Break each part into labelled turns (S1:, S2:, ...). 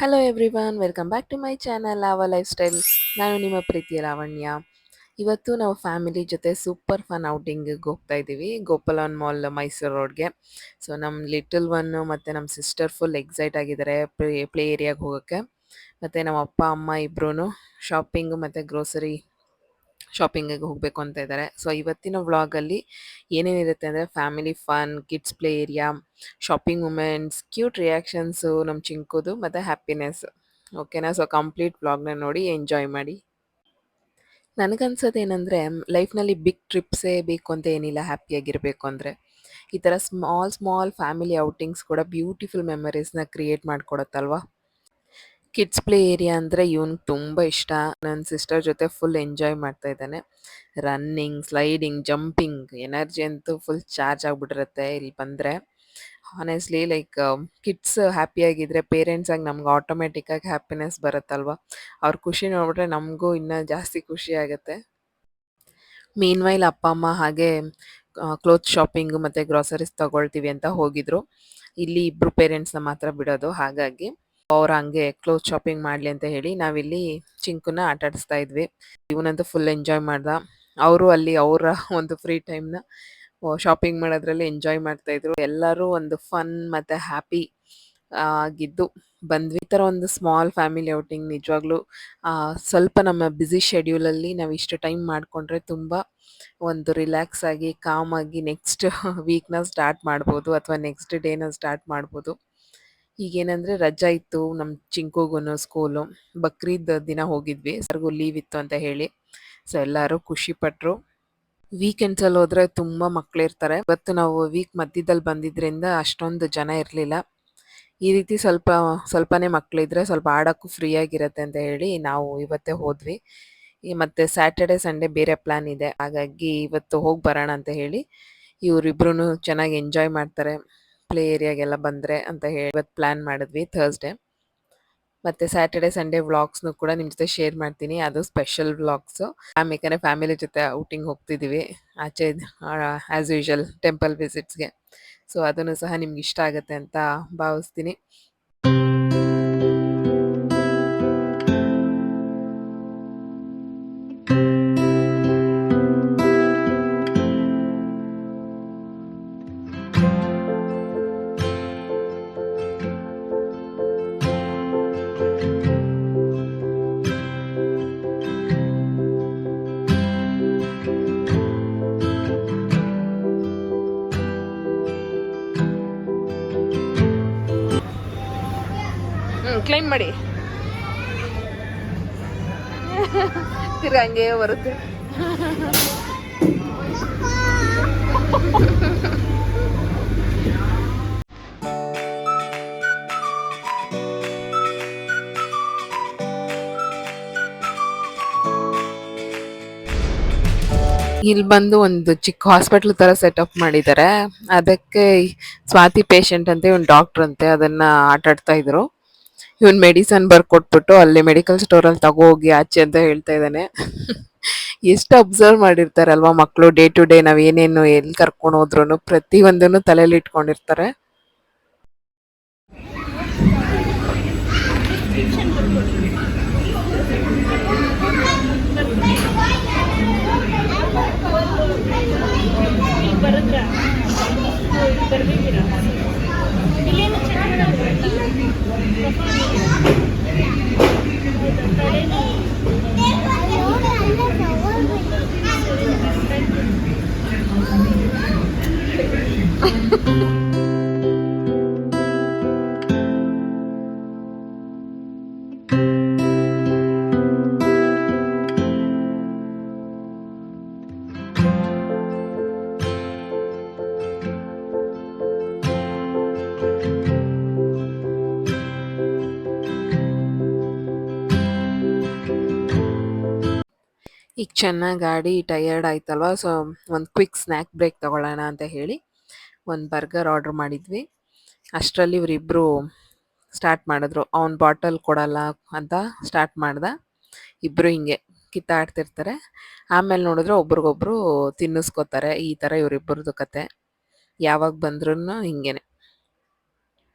S1: Hello everyone, welcome back to my channel ಆವ lifestyle. ನಾನು ನಿಮ್ಮ ಪ್ರೀತಿಯ ಲಾವಣ್ಯ. ಇವತ್ತು ನಾವು ಫ್ಯಾಮಿಲಿ ಜೊತೆ ಸೂಪರ್ ಫನ್ ಔಟಿಂಗಿಗೆ ಹೋಗ್ತಾ ಇದ್ದೀವಿ, ಗೋಪಾಲನ್ ಮಾಲ್ ಮೈಸೂರು ರೋಡ್ಗೆ. ಸೊ ನಮ್ಮ ಲಿಟಲ್ ಒನ್ ಮತ್ತು ನಮ್ಮ ಸಿಸ್ಟರ್ ಫುಲ್ ಎಕ್ಸೈಟ್ ಆಗಿದ್ದಾರೆ ಪ್ಲೇ ಏರಿಯಾಗೆ ಹೋಗೋಕ್ಕೆ. ಮತ್ತು ನಮ್ಮ ಅಪ್ಪ ಅಮ್ಮ ಇಬ್ಬರೂ ಶಾಪಿಂಗು ಮತ್ತು ಗ್ರೋಸರಿ ಶಾಪಿಂಗಿಗೆ ಹೋಗಬೇಕು ಅಂತ ಇದ್ದಾರೆ. ಸೊ ಇವತ್ತಿನ ವ್ಲಾಗಲ್ಲಿ ಏನೇನಿರುತ್ತೆ ಅಂದರೆ family fun, kids play area, shopping moments, cute reactions, ನಮ್ಮ ಚಿಂಕುದು ಮತ್ತು ಹ್ಯಾಪಿನೆಸ್. ಓಕೆನಾ? ಸೊ ಕಂಪ್ಲೀಟ್ ವ್ಲಾಗ್ನ ನೋಡಿ ಎಂಜಾಯ್ ಮಾಡಿ. ನನಗನ್ಸೋದೇನೆಂದರೆ, ಲೈಫ್ನಲ್ಲಿ ಬಿಗ್ ಟ್ರಿಪ್ಸೇ ಬೇಕು ಅಂತ ಏನಿಲ್ಲ ಹ್ಯಾಪಿಯಾಗಿರಬೇಕು ಅಂದರೆ. ಈ ಥರ ಸ್ಮಾಲ್ ಸ್ಮಾಲ್ ಫ್ಯಾಮಿಲಿ ಔಟಿಂಗ್ಸ್ ಕೂಡ ಬ್ಯೂಟಿಫುಲ್ ಮೆಮರೀಸ್ನ ಕ್ರಿಯೇಟ್ ಮಾಡಿಕೊಡುತ್ತಲ್ವಾ. ಕಿಡ್ಸ್ ಪ್ಲೇ ಏರಿಯಾ ಅಂದರೆ ಇವ್ನಿಗೆ ತುಂಬ ಇಷ್ಟ. ನನ್ನ ಸಿಸ್ಟರ್ ಜೊತೆ ಫುಲ್ ಎಂಜಾಯ್ ಮಾಡ್ತಾ ಇದ್ದಾನೆ. ರನ್ನಿಂಗ್, ಸ್ಲೈಡಿಂಗ್, ಜಂಪಿಂಗ್, ಎನರ್ಜಿ ಅಂತೂ ಫುಲ್ ಚಾರ್ಜ್ ಆಗಿಬಿಟ್ಟಿರುತ್ತೆ ಇಲ್ಲಿ ಬಂದರೆ. ಹಾನೆಸ್ಟ್ಲಿ ಲೈಕ್ ಕಿಡ್ಸ್ ಹ್ಯಾಪಿಯಾಗಿದ್ದರೆ ಪೇರೆಂಟ್ಸಾಗಿ ನಮ್ಗೆ ಆಟೋಮೆಟಿಕ್ಕಾಗಿ ಹ್ಯಾಪಿನೆಸ್ ಬರುತ್ತಲ್ವ. ಅವ್ರ ಖುಷಿ ನೋಡಿಬಿಟ್ರೆ ನಮಗೂ ಇನ್ನೂ ಜಾಸ್ತಿ ಖುಷಿ ಆಗುತ್ತೆ. ಮೀನ್ವೈಲ್ ಅಪ್ಪ ಅಮ್ಮ ಹಾಗೆ ಕ್ಲೋತ್ ಶಾಪಿಂಗು ಮತ್ತು ಗ್ರಾಸರೀಸ್ ತಗೊಳ್ತೀವಿ ಅಂತ ಹೋಗಿದ್ರು. ಇಲ್ಲಿ ಇಬ್ಬರು ಪೇರೆಂಟ್ಸ್ನ ಮಾತ್ರ ಬಿಡೋದು, ಹಾಗಾಗಿ ಅವ್ರು ಹಂಗೆ ಕ್ಲೋತ್ ಶಾಪಿಂಗ್ ಮಾಡಲಿ ಅಂತ ಹೇಳಿ ನಾವಿಲ್ಲಿ ಚಿಂಕುನ ಆಟಾಡಿಸ್ತಾ ಇದ್ವಿ. ಇವನಂತೂ ಫುಲ್ ಎಂಜಾಯ್ ಮಾಡ್ದ. ಅವರು ಅಲ್ಲಿ ಅವರ ಒಂದು ಫ್ರೀ ಟೈಮ್ನ ಶಾಪಿಂಗ್ ಮಾಡೋದ್ರಲ್ಲಿ ಎಂಜಾಯ್ ಮಾಡ್ತಾಯಿದ್ರು. ಎಲ್ಲರೂ ಒಂದು ಫನ್ ಮತ್ತು ಹ್ಯಾಪಿ ಆಗಿದ್ದು ಬಂದ್ವಿ. ಈ ಥರ ಒಂದು ಸ್ಮಾಲ್ ಫ್ಯಾಮಿಲಿ ಔಟಿಂಗ್ ನಿಜವಾಗ್ಲೂ ಸ್ವಲ್ಪ ನಮ್ಮ ಬ್ಯುಸಿ ಶೆಡ್ಯೂಲಲ್ಲಿ ನಾವು ಇಷ್ಟು ಟೈಮ್ ಮಾಡಿಕೊಂಡ್ರೆ ತುಂಬ ಒಂದು ರಿಲ್ಯಾಕ್ಸ್ ಆಗಿ ಕಾಮಾಗಿ ನೆಕ್ಸ್ಟ್ ವೀಕ್ನ ಸ್ಟಾರ್ಟ್ ಮಾಡ್ಬೋದು ಅಥವಾ ನೆಕ್ಸ್ಟ್ ಡೇನ ಸ್ಟಾರ್ಟ್ ಮಾಡ್ಬೋದು. ಈಗೇನಂದರೆ ರಜಾ ಇತ್ತು ನಮ್ಮ ಚಿಂಕುಗೂ ಸ್ಕೂಲು. ಬಕ್ರೀದ್ ದಿನ ಹೋಗಿದ್ವಿ, ಸರ್ಗೂ ಲೀವ್ ಇತ್ತು ಅಂತ ಹೇಳಿ. ಸೊ ಎಲ್ಲರೂ ಖುಷಿಪಟ್ಟರು. ವೀಕೆಂಡ್ಸಲ್ಲಿ ಹೋದರೆ ತುಂಬ ಮಕ್ಕಳಿರ್ತಾರೆ. ಇವತ್ತು ನಾವು ವೀಕ್ ಮಧ್ಯದಲ್ಲಿ ಬಂದಿದ್ದರಿಂದ ಅಷ್ಟೊಂದು ಜನ ಇರಲಿಲ್ಲ. ಈ ರೀತಿ ಸ್ವಲ್ಪನೇ ಮಕ್ಕಳಿದ್ರೆ ಸ್ವಲ್ಪ ಆಡೋಕ್ಕೂ ಫ್ರೀಯಾಗಿರುತ್ತೆ ಅಂತ ಹೇಳಿ ನಾವು ಇವತ್ತೇ ಹೋದ್ವಿ. ಮತ್ತು ಸ್ಯಾಟರ್ಡೆ ಸಂಡೇ ಬೇರೆ ಪ್ಲ್ಯಾನ್ ಇದೆ, ಹಾಗಾಗಿ ಇವತ್ತು ಹೋಗಿ ಬರೋಣ ಅಂತ ಹೇಳಿ ಇವರಿಬ್ರು ಚೆನ್ನಾಗಿ ಎಂಜಾಯ್ ಮಾಡ್ತಾರೆ ಪ್ಲೇ ಏರಿಯಾಗೆಲ್ಲ ಬಂದರೆ ಅಂತ ಹೇಳಿ ಇವತ್ತು ಪ್ಲ್ಯಾನ್ ಮಾಡಿದ್ವಿ ಥರ್ಸ್ಡೇ. ಮತ್ತು ಸ್ಯಾಟರ್ಡೆ ಸಂಡೇ ವ್ಲಾಗ್ಸ್ನು ಕೂಡ ನಿಮ್ಮ ಜೊತೆ ಶೇರ್ ಮಾಡ್ತೀನಿ, ಅದು ಸ್ಪೆಷಲ್ ವ್ಲಾಗ್ಸು. ಯಾಕಂದರೆ ಫ್ಯಾಮಿಲಿ ಜೊತೆ ಔಟಿಂಗ್ ಹೋಗ್ತಿದ್ದೀವಿ ಆಚೆ, ಆ್ಯಸ್ ಯೂಶುವಲ್ ಟೆಂಪಲ್ ವಿಸಿಟ್ಸ್ಗೆ. ಸೊ ಅದನ್ನು ಸಹ ನಿಮ್ಗೆ ಇಷ್ಟ ಆಗುತ್ತೆ ಅಂತ ಭಾವಿಸ್ತೀನಿ. ಕ್ಲೈಮ್ ಮಾಡಿ ತಿರ್ಗ ಹಂಗೆ ಬರುತ್ತೆ. ಇಲ್ಲಿ ಬಂದು ಒಂದು ಚಿಕ್ಕ ಹಾಸ್ಪಿಟ್ಲ್ ಥರ ಸೆಟಪ್ ಮಾಡಿದ್ದಾರೆ. ಅದಕ್ಕೆ ಸ್ವಾತಿ ಪೇಷಂಟ್ ಅಂತ ಇವ್ನು ಡಾಕ್ಟ್ರ್ ಅಂತೆ, ಅದನ್ನು ಆಟಾಡ್ತಾ ಇದ್ರು. ಇವನ್ ಮೆಡಿಸನ್ ಬರ್ಕೊಟ್ಬಿಟ್ಟು ಅಲ್ಲಿ ಮೆಡಿಕಲ್ ಸ್ಟೋರಲ್ಲಿ ತಗೋಗಿ ಆಚೆ ಅಂತ ಹೇಳ್ತಾ ಇದ್ದಾನೆ. ಎಷ್ಟು ಅಬ್ಸರ್ವ್ ಮಾಡಿರ್ತಾರಲ್ವಾ ಮಕ್ಕಳು, ಡೇ ಟು ಡೇ ನಾವು ಏನೇನು ಎಲ್ಲಿ ಕರ್ಕೊಂಡು ಹೋದ್ರು ಪ್ರತಿಯೊಂದನ್ನು ತಲೆಯಲ್ಲಿ ಇಟ್ಕೊಂಡಿರ್ತಾರೆ. ಈಗ ಚೆನ್ನಾಗಿ ಗಾಡಿ ಟಯರ್ಡ್ ಆಯ್ತಲ್ವ, ಸೊ ಒಂದು ಕ್ವಿಕ್ ಸ್ನ್ಯಾಕ್ ಬ್ರೇಕ್ ತೊಗೊಳ್ಳೋಣ ಅಂತ ಹೇಳಿ ಒಂದು ಬರ್ಗರ್ ಆರ್ಡ್ರ್ ಮಾಡಿದ್ವಿ. ಅಷ್ಟರಲ್ಲಿ ಇವರಿಬ್ಬರು ಸ್ಟಾರ್ಟ್ ಮಾಡಿದ್ರು, ಅವ್ನು ಬಾಟಲ್ ಕೊಡಲ್ಲ ಅಂತ ಸ್ಟಾರ್ಟ್ ಮಾಡ್ದೆ. ಇಬ್ಬರು ಹಿಂಗೆ ಕಿತ್ತಾಡ್ತಿರ್ತಾರೆ. ಆಮೇಲೆ ನೋಡಿದ್ರೆ ಒಬ್ರಿಗೊಬ್ರು ತಿನ್ನಿಸ್ಕೋತಾರೆ. ಈ ಥರ ಇವರಿಬ್ಬರದು ಕತೆ. ಯಾವಾಗ ಬಂದ್ರೂ ಹಿಂಗೇನೆ.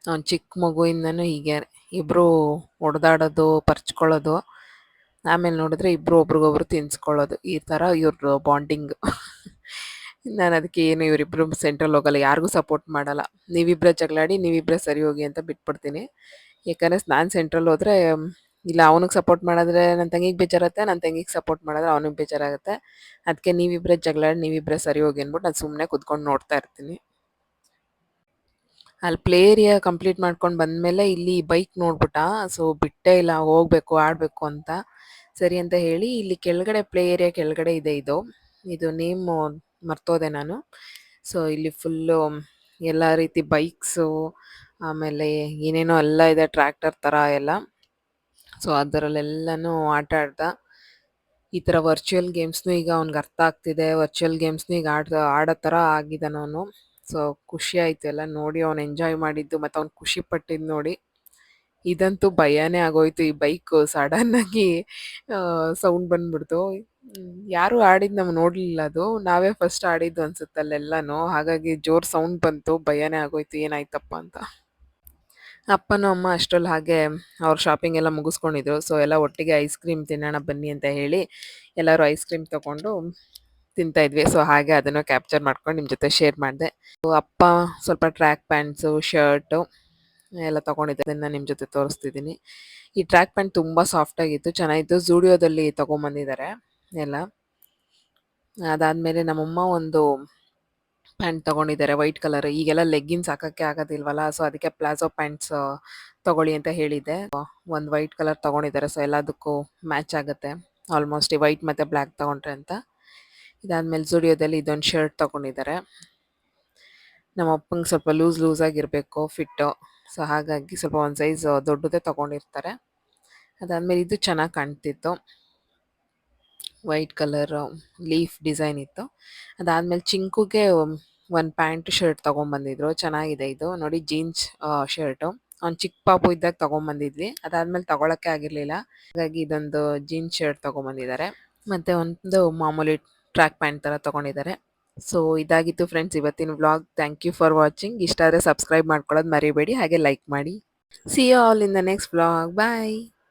S1: ಅವ್ನು ಚಿಕ್ಕ ಮಗುವಿಂದನೂ ಹೀಗೆ ಇಬ್ಬರು ಹೊಡೆದಾಡೋದು, ಪರ್ಚ್ಕೊಳ್ಳೋದು. ಆಮೇಲೆ ನೋಡಿದ್ರೆ ಇಬ್ಬರು ಒಬ್ರಿಗೊಬ್ರು ತಿನ್ಸ್ಕೊಳ್ಳೋದು. ಈ ಥರ ಇವ್ರ ಬಾಂಡಿಂಗ್. ನಾನು ಅದಕ್ಕೆ ಏನು ಇವರಿಬ್ಬರು ಸೆಂಟ್ರಲ್ಲಿ ಹೋಗಲ್ಲ, ಯಾರಿಗೂ ಸಪೋರ್ಟ್ ಮಾಡಲ್ಲ. ನೀವಿಬ್ಬರೇ ಜಗಳಾಡಿ, ನೀವಿಬ್ಬರೇ ಸರಿ ಹೋಗಿ ಅಂತ ಬಿಟ್ಬಿಡ್ತೀನಿ. ಯಾಕಂದರೆ ನಾನು ಸೆಂಟ್ರಲ್ಲಿ ಹೋದರೆ ಇಲ್ಲ ಅವನಿಗೆ ಸಪೋರ್ಟ್ ಮಾಡಿದ್ರೆ ನನ್ನ ತಂಗಿಗೆ ಬೇಜಾರಾಗುತ್ತೆ, ನನ್ನ ತಂಗಿಗೆ ಸಪೋರ್ಟ್ ಮಾಡಿದ್ರೆ ಅವನಿಗೆ ಬೇಜಾರಾಗುತ್ತೆ. ಅದಕ್ಕೆ ನೀವಿಬ್ಬರೇ ಜಗಳಾಡಿ, ನೀವಿಬ್ಬರೇ ಸರಿ ಹೋಗಿ ಅಂದ್ಬಿಟ್ಟು ನಾನು ಸುಮ್ಮನೆ ಕುತ್ಕೊಂಡು ನೋಡ್ತಾ ಇರ್ತೀನಿ. ಅಲ್ಲಿ ಪ್ಲೇ ಏರಿಯಾ ಕಂಪ್ಲೀಟ್ ಮಾಡ್ಕೊಂಡು ಬಂದಮೇಲೆ ಇಲ್ಲಿ ಬೈಕ್ ನೋಡ್ಬಿಟ್ಟ. ಸೊ ಬಿಟ್ಟೇ ಇಲ್ಲ, ಹೋಗ್ಬೇಕು ಆಡಬೇಕು ಅಂತ. ಸರಿ ಅಂತ ಹೇಳಿ ಇಲ್ಲಿ ಕೆಳಗಡೆ ಪ್ಲೇ ಏರಿಯಾ ಕೆಳಗಡೆ ಇದೆ ಇದು. ಇದು ನೇಮು ಮರ್ತೋದೆ ನಾನು. ಸೊ ಇಲ್ಲಿ ಫುಲ್ಲು ಎಲ್ಲ ರೀತಿ ಬೈಕ್ಸು, ಆಮೇಲೆ ಏನೇನೋ ಎಲ್ಲ ಇದೆ ಟ್ರ್ಯಾಕ್ಟರ್ ಥರ ಎಲ್ಲ. ಸೊ ಅದರಲ್ಲೆಲ್ಲನೂ ಆಟ ಆಡ್ದ. ಈ ಥರ ವರ್ಚುವಲ್ ಗೇಮ್ಸ್‌ನು ಈಗ ಅವ್ನಿಗೆ ಅರ್ಥ ಆಗ್ತಿದೆ. ವರ್ಚುವಲ್ ಗೇಮ್ಸ್‌ನು ಈಗ ಆಡೋ ಥರ ಆಗಿದ್ದಾನೆ ಅವನು. ಸೊ ಖುಷಿ ಆಯ್ತು ಎಲ್ಲ ನೋಡಿ, ಅವ್ನು ಎಂಜಾಯ್ ಮಾಡಿದ್ದು ಮತ್ತು ಅವ್ನು ಖುಷಿ ಪಟ್ಟಿದ್ದು ನೋಡಿ. ಇದಂತೂ ಭಯನೇ ಆಗೋಯ್ತು. ಈ ಬೈಕು ಸಡನ್ನಾಗಿ ಸೌಂಡ್ ಬಂದ್ಬಿಡ್ತು. ಯಾರೂ ಆಡಿದ್ದು ನಾವು ನೋಡಲಿಲ್ಲ ಅದು. ನಾವೇ ಫಸ್ಟ್ ಆಡಿದ್ದು ಅನ್ಸುತ್ತೆ ಅಲ್ಲೆಲ್ಲನೂ. ಹಾಗಾಗಿ ಜೋರು ಸೌಂಡ್ ಬಂತು. ಭಯನೇ ಆಗೋಯ್ತು ಏನಾಯ್ತಪ್ಪ ಅಂತ. ಅಪ್ಪನೂ ಅಮ್ಮ ಅಷ್ಟರಲ್ಲಿ ಹಾಗೆ ಅವ್ರ ಶಾಪಿಂಗ್ ಎಲ್ಲ ಮುಗಿಸ್ಕೊಂಡಿದ್ರು. ಸೊ ಎಲ್ಲ ಒಟ್ಟಿಗೆ ಐಸ್ ಕ್ರೀಮ್ ತಿನ್ನೋಣ ಬನ್ನಿ ಅಂತ ಹೇಳಿ ಎಲ್ಲರೂ ಐಸ್ ಕ್ರೀಮ್ ತಗೊಂಡು ತಿಂತಾ ಇದ್ವಿ. ಸೊ ಹಾಗೆ ಅದನ್ನು ಕ್ಯಾಪ್ಚರ್ ಮಾಡ್ಕೊಂಡು ನಿಮ್ಮ ಜೊತೆ ಶೇರ್ ಮಾಡಿದೆ. ಅಪ್ಪ ಸ್ವಲ್ಪ ಟ್ರ್ಯಾಕ್ ಪ್ಯಾಂಟ್ಸು, ಶರ್ಟು ಎಲ್ಲ ತಗೊಂಡಿದ್ದೆ. ಅದನ್ನು ನಿಮ್ಮ ಜೊತೆ ತೋರಿಸ್ತಿದ್ದೀನಿ. ಈ ಟ್ರ್ಯಾಕ್ ಪ್ಯಾಂಟ್ ತುಂಬ ಸಾಫ್ಟಾಗಿತ್ತು, ಚೆನ್ನಾಗಿತ್ತು. ಝೂಡಿಯೋದಲ್ಲಿ ತೊಗೊಂಬಂದಿದ್ದಾರೆ ಎಲ್ಲ. ಅದಾದಮೇಲೆ ನಮ್ಮಮ್ಮ ಒಂದು ಪ್ಯಾಂಟ್ ತಗೊಂಡಿದ್ದಾರೆ ವೈಟ್ ಕಲರ್. ಈಗೆಲ್ಲ ಲೆಗ್ಗಿನ್ಸ್ ಹಾಕಕ್ಕೆ ಆಗೋದಿಲ್ವಲ್ಲ, ಸೊ ಅದಕ್ಕೆ ಪ್ಲಾಜೋ ಪ್ಯಾಂಟ್ಸ್ ತಗೊಳ್ಳಿ ಅಂತ ಹೇಳಿದ್ದೆ. ಒಂದು ವೈಟ್ ಕಲರ್ ತಗೊಂಡಿದ್ದಾರೆ. ಸೊ ಎಲ್ಲದಕ್ಕೂ ಮ್ಯಾಚ್ ಆಗುತ್ತೆ ಆಲ್ಮೋಸ್ಟ್, ಈ ವೈಟ್ ಮತ್ತು ಬ್ಲ್ಯಾಕ್ ತಗೊಂಡ್ರೆ ಅಂತ. ಇದಾದಮೇಲೆ ಝೂಡಿಯೋದಲ್ಲಿ ಇದೊಂದು ಶರ್ಟ್ ತಗೊಂಡಿದ್ದಾರೆ. ನಮ್ಮ ಅಪ್ಪಂಗೆ ಸ್ವಲ್ಪ ಲೂಸಾಗಿರಬೇಕು ಫಿಟ್ಟು. ಸೊ ಹಾಗಾಗಿ ಸ್ವಲ್ಪ ಒಂದು ಸೈಜ್ ದೊಡ್ಡದೇ ತಗೊಂಡಿರ್ತಾರೆ. ಅದಾದಮೇಲೆ ಇದು ಚೆನ್ನಾಗಿ ಕಾಣ್ತಿತ್ತು, ವೈಟ್ ಕಲರ್ ಲೀಫ್ ಡಿಸೈನ್ ಇತ್ತು. ಅದಾದಮೇಲೆ ಚಿಂಕುಗೆ ಒಂದು ಪ್ಯಾಂಟ್ ಶರ್ಟ್ ತೊಗೊಂಬಂದಿದ್ರು. ಚೆನ್ನಾಗಿದೆ ಇದು ನೋಡಿ, ಜೀನ್ಸ್ ಶರ್ಟು. ಅವ್ನು ಚಿಕ್ಕ ಪಾಪು ಇದ್ದಾಗ ತೊಗೊಂಬಂದಿದ್ವಿ. ಅದಾದಮೇಲೆ ತೊಗೊಳಕ್ಕೆ ಆಗಿರಲಿಲ್ಲ, ಹಾಗಾಗಿ ಇದೊಂದು ಜೀನ್ಸ್ ಶರ್ಟ್ ತೊಗೊಂಬಂದಿದ್ದಾರೆ. ಮತ್ತು ಒಂದು ಮಾಮೂಲಿ ಟ್ರ್ಯಾಕ್ ಪ್ಯಾಂಟ್ ಥರ ತೊಗೊಂಡಿದ್ದಾರೆ. ಸೊ ಇದಾಗಿತ್ತು ಫ್ರೆಂಡ್ಸ್ ಇವತ್ತಿನ vlog. Thank you for watching. ಇಷ್ಟ ಆದರೆ ಸಬ್ಸ್ಕ್ರೈಬ್ ಮಾಡ್ಕೊಳ್ಳೋದು ಮರಿಬೇಡಿ, ಹಾಗೆ ಲೈಕ್ ಮಾಡಿ. See you all in the next vlog. Bye.